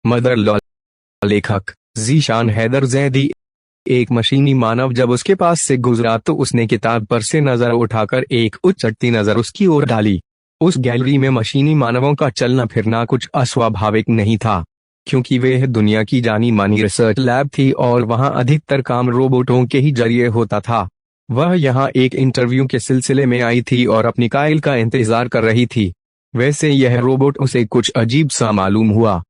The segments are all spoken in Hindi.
Mother law. लेखक ज़ीशान हैदर ज़ैदी। एक मशीनी मानव जब उसके पास से गुजरा तो उसने किताब पर से नजर उठाकर एक उचटती नजर उसकी ओर डाली। उस गैलरी में मशीनी मानवों का चलना फिरना कुछ अस्वाभाविक नहीं था, क्योंकि वह दुनिया की जानी मानी रिसर्च लैब थी और वहां अधिकतर काम रोबोटों के ही जरिए होता था। वह यहाँ एक इंटरव्यू के सिलसिले में आई थी और अपनी काइल का इंतजार कर रही थी। वैसे यह रोबोट उसे कुछ अजीब सा मालूम हुआ,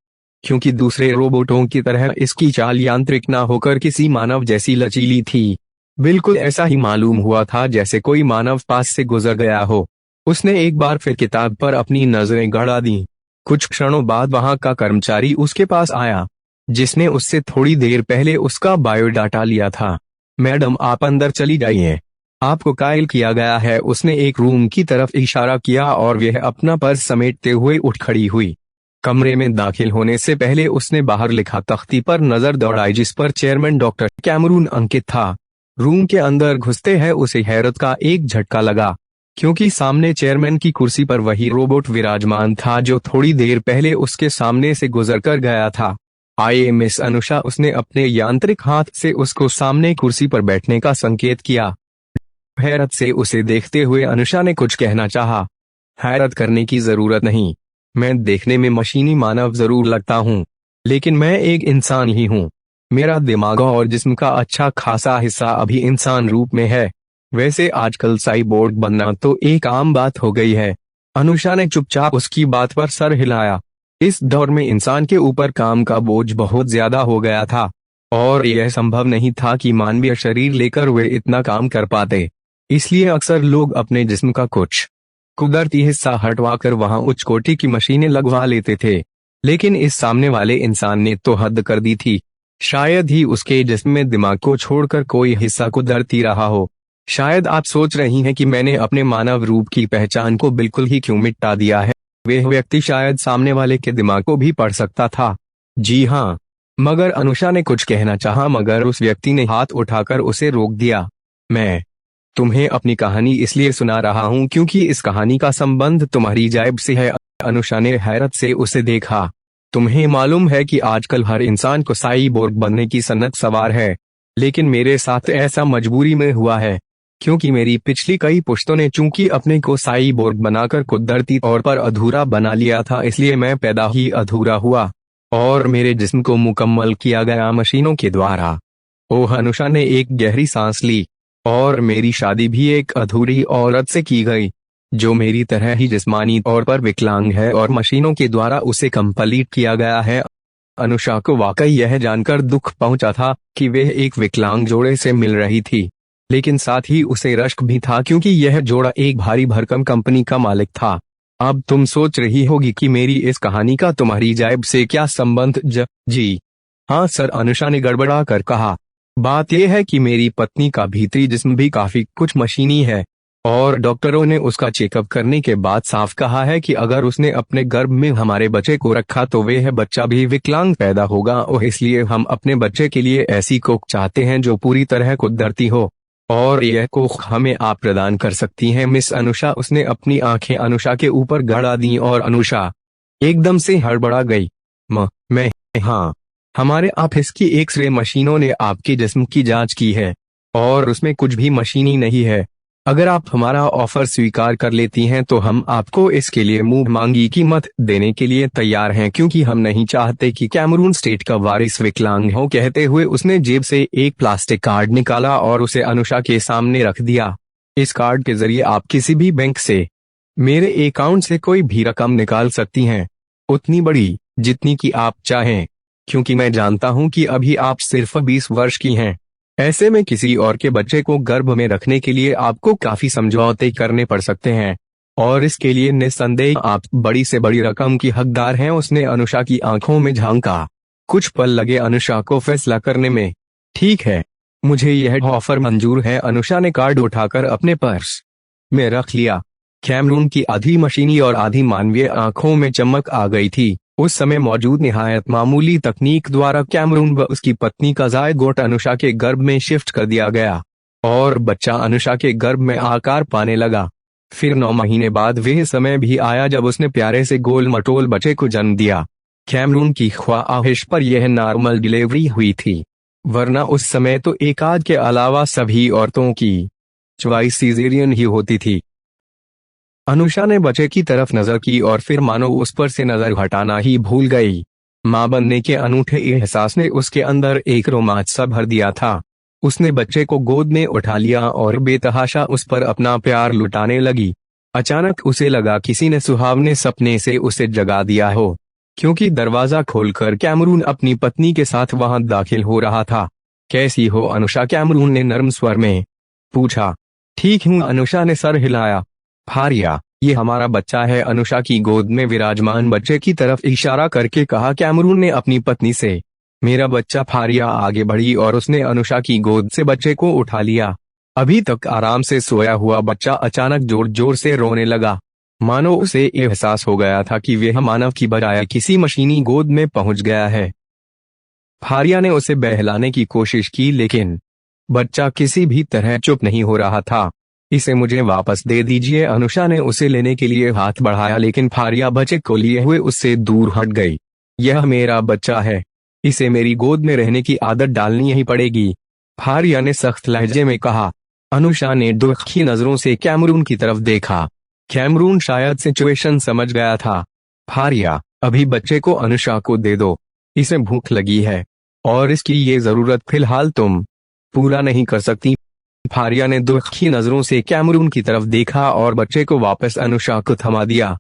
क्योंकि दूसरे रोबोटों की तरह इसकी चाल यांत्रिक ना होकर किसी मानव जैसी लचीली थी। बिल्कुल ऐसा ही मालूम हुआ था जैसे कोई मानव पास से गुजर गया हो। उसने एक बार फिर किताब पर अपनी नजरें गड़ा दी। कुछ क्षणों बाद वहां का कर्मचारी उसके पास आया, जिसने उससे थोड़ी देर पहले उसका बायोडाटा लिया था। मैडम, आप अंदर चली जाइए, आपको कायल किया गया है। उसने एक रूम की तरफ इशारा किया और वह अपना पर्स समेटते हुए उठ खड़ी हुई। कमरे में दाखिल होने से पहले उसने बाहर लिखा तख्ती पर नजर दौड़ाई, जिस पर चेयरमैन डॉक्टर कैमरून अंकित था। रूम के अंदर घुसते ही उसे हैरत का एक झटका लगा, क्योंकि सामने चेयरमैन की कुर्सी पर वही रोबोट विराजमान था जो थोड़ी देर पहले उसके सामने से गुजर कर गया था। आइए मिस अनुषा, उसने अपने यांत्रिक हाथ से उसको सामने कुर्सी पर बैठने का संकेत किया। हैरत से उसे देखते हुए अनुषा ने कुछ कहना चाहा। हैरत करने की जरूरत नहीं, मैं देखने में मशीनी मानव जरूर लगता हूँ, लेकिन मैं एक इंसान ही हूँ। मेरा दिमाग और जिस्म का अच्छा खासा हिस्सा अभी इंसान रूप में है। वैसे आजकल साइबोर्ग बनना तो एक आम बात हो गई है। अनुषा ने चुपचाप उसकी बात पर सर हिलाया। इस दौर में इंसान के ऊपर काम का बोझ बहुत ज्यादा हो गया था, और यह संभव नहीं था कि मानवीय शरीर लेकर वे इतना काम कर पाते। इसलिए अक्सर लोग अपने जिस्म का कुछ कुदरती हिस्सा हटवाकर वहां उच्च कोटि की मशीनें लगवा लेते थे। लेकिन इस सामने वाले इंसान ने तो हद कर दी थी। शायद ही उसके जिस्म में दिमाग को छोड़कर कोई हिस्सा कुदरती रहा हो। शायद आप सोच रही हैं कि मैंने अपने मानव रूप की पहचान को बिल्कुल ही क्यों मिटा दिया है। वह व्यक्ति शायद सामने वाले के दिमाग को भी पढ़ सकता था। जी हाँ, मगर अनुषा ने कुछ कहना चाहा, मगर उस व्यक्ति ने हाथ उठाकर उसे रोक दिया। मैं तुम्हें अपनी कहानी इसलिए सुना रहा हूँ क्योंकि इस कहानी का संबंध तुम्हारी जायब से है। अनुषा ने हैरत से उसे देखा। तुम्हें मालूम है कि आजकल हर इंसान को साइबोर्ग बनने की सनक सवार है, लेकिन मेरे साथ ऐसा मजबूरी में हुआ है, क्योंकि मेरी पिछली कई पुश्तों ने चूंकि अपने को साइबोर्ग बनाकर कुदरती तौर पर अधूरा बना लिया था, इसलिए मैं पैदा ही अधूरा हुआ और मेरे जिस्म को मुकम्मल किया गया मशीनों के द्वारा। ओह, अनुषा ने एक गहरी सांस ली। और मेरी शादी भी एक अधूरी औरत से की गई, जो मेरी तरह ही जिस्मानी तौर पर विकलांग है और मशीनों के द्वारा उसे कंप्लीट किया गया है। अनुषा को वाकई यह जानकर दुख पहुंचा था कि वह एक विकलांग जोड़े से मिल रही थी, लेकिन साथ ही उसे रश्क भी था क्योंकि यह जोड़ा एक भारी भरकम कंपनी का मालिक था। अब तुम सोच रही होगी कि मेरी इस कहानी का तुम्हारी जायब से क्या संबंध? जी हाँ सर, अनुषा ने गड़बड़ा कर कहा। बात यह है कि मेरी पत्नी का भीतरी जिस्म भी काफी कुछ मशीनी है, और डॉक्टरों ने उसका चेकअप करने के बाद साफ कहा है कि अगर उसने अपने गर्भ में हमारे बच्चे को रखा तो वह बच्चा भी विकलांग पैदा होगा। और इसलिए हम अपने बच्चे के लिए ऐसी कोख चाहते हैं जो पूरी तरह कुदरती हो, और यह कोख हमें आप प्रदान कर सकती हैं मिस अनुषा। उसने अपनी आंखें अनुषा के ऊपर गड़ा दी और अनुषा एकदम से हड़बड़ा गई। मैं हाँ, हमारे ऑफिस की एक्स-रे मशीनों ने आपके जिस्म की जांच की है और उसमें कुछ भी मशीनी नहीं है। अगर आप हमारा ऑफर स्वीकार कर लेती हैं तो हम आपको इसके लिए मुंह मांगी कीमत देने के लिए तैयार हैं, क्योंकि हम नहीं चाहते कि कैमरून स्टेट का वारिस विकलांग हो। कहते हुए उसने जेब से एक प्लास्टिक कार्ड निकाला और उसे अनुषा के सामने रख दिया। इस कार्ड के जरिए आप किसी भी बैंक से मेरे अकाउंट से कोई भी रकम निकाल सकती हैं, उतनी बड़ी जितनी की आप चाहें, क्योंकि मैं जानता हूं कि अभी आप सिर्फ 20 वर्ष की हैं। ऐसे में किसी और के बच्चे को गर्भ में रखने के लिए आपको काफी समझौते करने पड़ सकते हैं, और इसके लिए निस्संदेह आप बड़ी से बड़ी रकम की हकदार हैं। उसने अनुषा की आंखों में झांका। कुछ पल लगे अनुषा को फैसला करने में। ठीक है, मुझे यह ऑफर मंजूर है। अनुषा ने कार्ड उठाकर अपने पर्स में रख लिया। कैमरून की आधी मशीनी और आधी मानवीय आंखों में चमक आ गई थी। उस समय मौजूद निहायत मामूली तकनीक द्वारा कैमरून व उसकी पत्नी का ज़ायगोट अनुषा के गर्भ में शिफ्ट कर दिया गया, और बच्चा अनुषा के गर्भ में आकार पाने लगा। फिर 9 महीने बाद वह समय भी आया जब उसने प्यारे से गोल मटोल बच्चे को जन्म दिया। कैमरून की ख्वाहिश पर यह नॉर्मल डिलीवरी हुई थी, वरना उस समय तो एक आध के अलावा सभी औरतों की चॉइस सीजेरियन ही होती थी। अनुषा ने बच्चे की तरफ नजर की और फिर मानो उस पर से नजर हटाना ही भूल गई। मां बनने के अनूठे एहसास ने उसके अंदर एक रोमांच सा भर दिया था। उसने बच्चे को गोद में उठा लिया और बेतहाशा उस पर अपना प्यार लुटाने लगी। अचानक उसे लगा किसी ने सुहावने सपने से उसे जगा दिया हो, क्योंकि दरवाजा खोलकर कैमरून अपनी पत्नी के साथ वहां दाखिल हो रहा था। कैसी हो अनुषा? कैमरून ने नर्म स्वर में पूछा। ठीक हूं, अनुषा ने सर हिलाया। फारिया, ये हमारा बच्चा है, अनुषा की गोद में विराजमान बच्चे की तरफ इशारा करके कहा कैमरून ने अपनी पत्नी से। मेरा बच्चा। फारिया आगे बढ़ी और उसने अनुषा की गोद से बच्चे को उठा लिया। अभी तक आराम से सोया हुआ बच्चा अचानक जोर जोर से रोने लगा, मानो उसे एहसास हो गया था कि वह मानव की बजाय किसी मशीनी गोद में पहुंच गया है। फारिया ने उसे बहलाने की कोशिश की, लेकिन बच्चा किसी भी तरह चुप नहीं हो रहा था। इसे मुझे वापस दे दीजिए, अनुषा ने उसे लेने के लिए हाथ बढ़ाया, लेकिन फारिया बच्चे को लिए हुए उससे दूर हट गई। यह मेरा बच्चा है, इसे मेरी गोद में रहने की आदत डालनी ही पड़ेगी, फारिया ने सख्त लहजे में कहा। अनुषा ने दुखी नजरों से कैमरून की तरफ देखा। कैमरून शायद सिचुएशन समझ गया था। फारिया, अभी बच्चे को अनुषा को दे दो, इसे भूख लगी है और इसकी ये जरूरत फिलहाल तुम पूरा नहीं कर सकती। फारिया ने दुखी नजरों से कैमरून की तरफ देखा और बच्चे को वापस अनुषा को थमा दिया।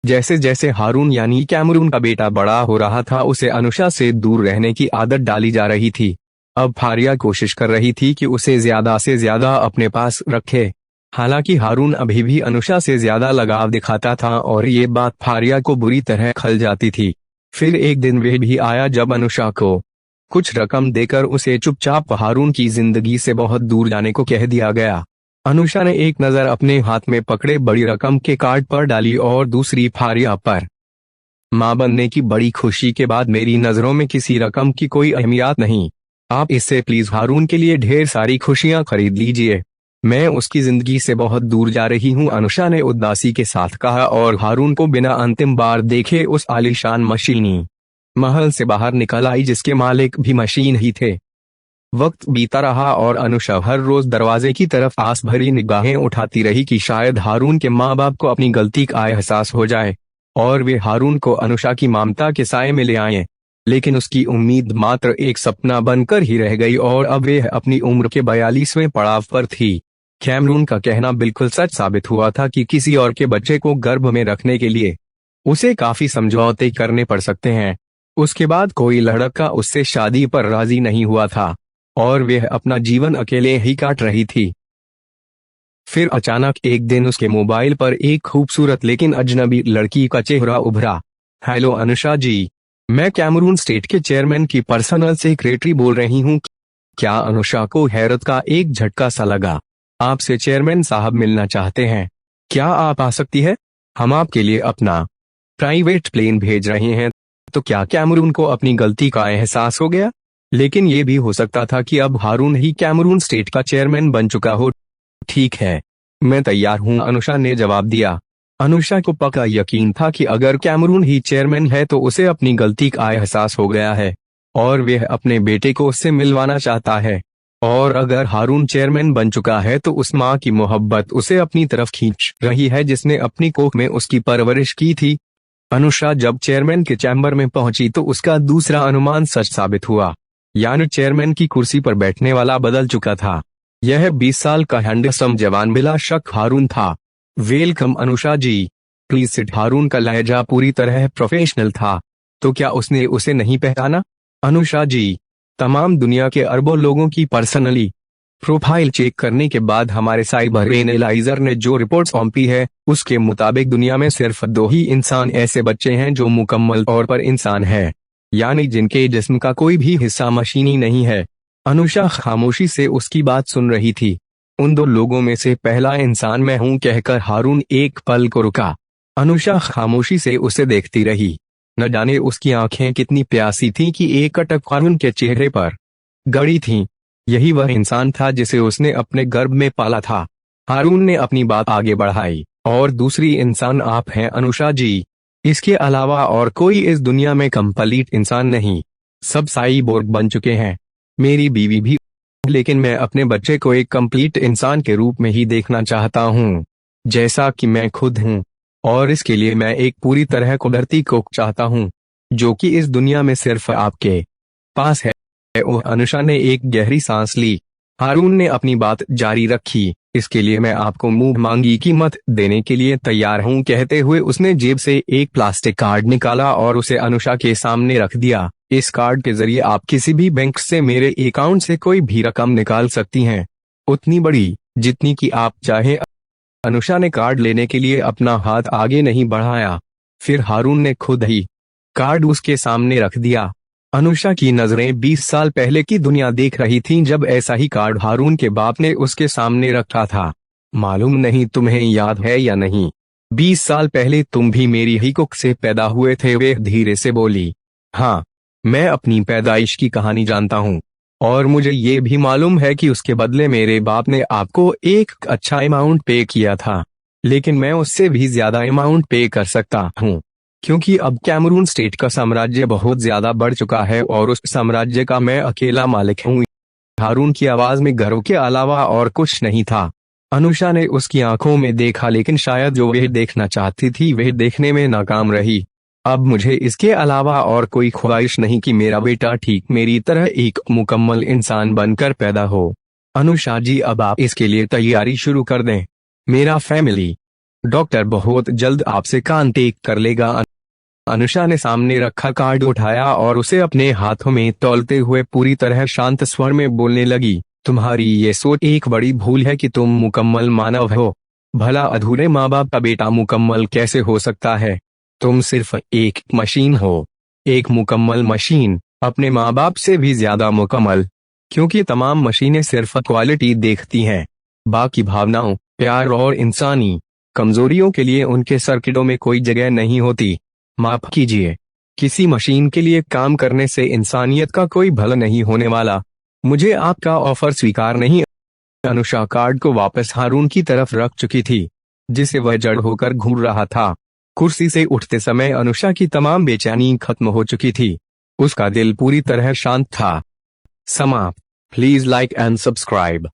जैसे जैसे हारून यानी कैमरून का बेटा बड़ा हो रहा था, उसे अनुषा से दूर रहने की आदत डाली जा रही थी। अब फारिया कोशिश कर रही थी कि उसे ज्यादा से ज्यादा अपने पास रखे। हालांकि हारून अभी भी अनुषा से ज्यादा लगाव दिखाता था और ये बात फारिया को बुरी तरह खल जाती थी। फिर एक दिन वह भी आया जब अनुषा को कुछ रकम देकर उसे चुपचाप हारून की जिंदगी से बहुत दूर जाने को कह दिया गया। अनुषा ने एक नजर अपने हाथ में पकड़े बड़ी रकम के कार्ड पर डाली और दूसरी फारिया पर। मां बनने की बड़ी खुशी के बाद मेरी नजरों में किसी रकम की कोई अहमियत नहीं। आप इससे प्लीज हारून के लिए ढेर सारी खुशियां खरीद लीजिए, मैं उसकी जिंदगी से बहुत दूर जा रही हूं, अनुषा ने उदासी के साथ कहा और हारून को बिना अंतिम बार देखे उस आलीशान मशीनी महल से बाहर निकल आई जिसके मालिक भी मशीन ही थे। वक्त बीता रहा और अनुषा हर रोज दरवाजे की तरफ आस भरी निगाहें उठाती रही कि शायद हारून के माँ बाप को अपनी गलती का एहसास हो जाए और वे हारून को अनुषा की ममता के साए में ले आए। लेकिन उसकी उम्मीद मात्र एक सपना बनकर ही रह गई और अब वह अपनी उम्र के 42वें पड़ाव पर थी। कैमरून का कहना बिल्कुल सच साबित हुआ था कि किसी और के बच्चे को गर्भ में रखने के लिए उसे काफी समझौते करने पड़ सकते हैं। उसके बाद कोई लड़का उससे शादी पर राजी नहीं हुआ था और वह अपना जीवन अकेले ही काट रही थी। फिर अचानक एक दिन उसके मोबाइल पर एक खूबसूरत लेकिन अजनबी लड़की का चेहरा उभरा। हेलो अनुषा जी, मैं कैमरून स्टेट के चेयरमैन की पर्सनल सेक्रेटरी बोल रही हूँ। क्या अनुषा को हैरत का एक झटका सा लगा। आपसे चेयरमैन साहब मिलना चाहते हैं, क्या आप आ सकती है? हम आपके लिए अपना प्राइवेट प्लेन भेज रहे हैं। तो क्या कैमरून को अपनी गलती का एहसास हो गया? लेकिन यह भी हो सकता था कि अब हारून ही कैमरून स्टेट का चेयरमैन बन चुका हो। ठीक है, मैं तैयार हूं, अनुषा ने जवाब दिया। अनुषा को पक्का यकीन था कि अगर कैमरून ही चेयरमैन है तो उसे अपनी गलती का एहसास हो गया है और वह अपने बेटे को उससे मिलवाना चाहता है। और अगर हारून चेयरमैन बन चुका है तो उस माँ की मोहब्बत उसे अपनी तरफ खींच रही है जिसने अपनी कोख में उसकी परवरिश की थी। अनुषा जब चेयरमैन के चैम्बर में पहुंची तो उसका दूसरा अनुमान सच साबित हुआ, यानी चेयरमैन की कुर्सी पर बैठने वाला बदल चुका था। यह 20 साल का हैंडसम जवान बिला शक हारून था। Welcome Anusha ji, please sit. Haroon का लहजा पूरी तरह प्रोफेशनल था। तो क्या उसने उसे नहीं पहचाना? अनुषा जी, तमाम दुनिया के अरबों लोगों की पर्सनली प्रोफाइल चेक करने के बाद हमारे साइबर एनालाइजर ने जो रिपोर्ट सौंपी है उसके मुताबिक दुनिया में सिर्फ 2 ही इंसान ऐसे बच्चे हैं जो मुकम्मल तौर पर इंसान है, यानी जिनके जिस्म का कोई भी हिस्सा मशीनी नहीं है। अनुषा खामोशी से उसकी बात सुन रही थी। उन 2 लोगों में से पहला इंसान मैं हूं कहकर हारून एक पल को रुका। अनुषा खामोशी से उसे देखती रही। न जाने उसकी आंखें कितनी प्यासी थीं कि एक अटक हारून के चेहरे पर गड़ी थीं। यही वह इंसान था जिसे उसने अपने गर्भ में पाला था। हारून ने अपनी बात आगे बढ़ाई। और दूसरी इंसान आप हैं अनुषा जी, इसके अलावा और कोई इस दुनिया में कंप्लीट इंसान नहीं। सब साइबोर्ग बन चुके हैं, मेरी बीवी भी, लेकिन मैं अपने बच्चे को एक कंप्लीट इंसान के रूप में ही देखना चाहता हूँ, जैसा कि मैं खुद हूँ। और इसके लिए मैं एक पूरी तरह कुदरती को चाहता हूँ, जो कि इस दुनिया में सिर्फ आपके पास है। ओह, अनुषा ने एक गहरी सांस ली। हारून ने अपनी बात जारी रखी, इसके लिए मैं आपको मुंह मांगी कीमत देने के लिए तैयार हूं, कहते हुए उसने जेब से एक प्लास्टिक कार्ड निकाला और उसे अनुषा के सामने रख दिया। इस कार्ड के जरिए आप किसी भी बैंक से मेरे अकाउंट से कोई भी रकम निकाल सकती हैं, उतनी बड़ी जितनी कि आप चाहें। अनुषा ने कार्ड लेने के लिए अपना हाथ आगे नहीं बढ़ाया, फिर हारून ने खुद ही कार्ड उसके सामने रख दिया। अनुषा की नजरें 20 साल पहले की दुनिया देख रही थीं, जब ऐसा ही कार्ड हारून के बाप ने उसके सामने रखा था। मालूम नहीं तुम्हें याद है या नहीं, 20 साल पहले तुम भी मेरी ही कुख से पैदा हुए थे, वे धीरे से बोली। हाँ, मैं अपनी पैदाइश की कहानी जानता हूँ, और मुझे ये भी मालूम है कि उसके बदले मेरे बाप ने आपको एक अच्छा अमाउंट पे किया था, लेकिन मैं उससे भी ज्यादा अमाउंट पे कर सकता हूँ, क्योंकि अब कैमरून स्टेट का साम्राज्य बहुत ज्यादा बढ़ चुका है और उस साम्राज्य का मैं अकेला मालिक हूँ। हारून की आवाज में गर्व के अलावा और कुछ नहीं था। अनुषा ने उसकी आंखों में देखा, लेकिन शायद जो वह देखना चाहती थी वह देखने में नाकाम रही। अब मुझे इसके अलावा और कोई ख्वाहिश नहीं कि मेरा बेटा ठीक मेरी तरह एक मुकम्मल इंसान बनकर पैदा हो। अनुषा जी, अब आप इसके लिए तैयारी शुरू कर दें। मेरा फैमिली डॉक्टर बहुत जल्द आपसे कांटेक्ट कर लेगा। अनुषा ने सामने रखा कार्ड उठाया और उसे अपने हाथों में तौलते हुए पूरी तरह शांत स्वर में बोलने लगी। तुम्हारी ये सोच एक बड़ी भूल है कि तुम मुकम्मल मानव हो। भला अधूरे माँ बाप का बेटा मुकम्मल कैसे हो सकता है? तुम सिर्फ एक मशीन हो, एक मुकम्मल मशीन, अपने माँ बाप से भी ज्यादा मुकम्मल, क्योंकि तमाम मशीनें सिर्फ क्वालिटी देखती हैं, बाकी भावनाओं, प्यार और इंसानी कमजोरियों के लिए उनके सर्किटों में कोई जगह नहीं होती। माफ कीजिए, किसी मशीन के लिए काम करने से इंसानियत का कोई भला नहीं होने वाला। मुझे आपका ऑफर स्वीकार नहीं। अनुषा कार्ड को वापस हारून की तरफ रख चुकी थी, जिसे वह जड़ होकर घूर रहा था। कुर्सी से उठते समय अनुषा की तमाम बेचैनी खत्म हो चुकी थी, उसका दिल पूरी तरह शांत था। समाप्त। Please like and subscribe.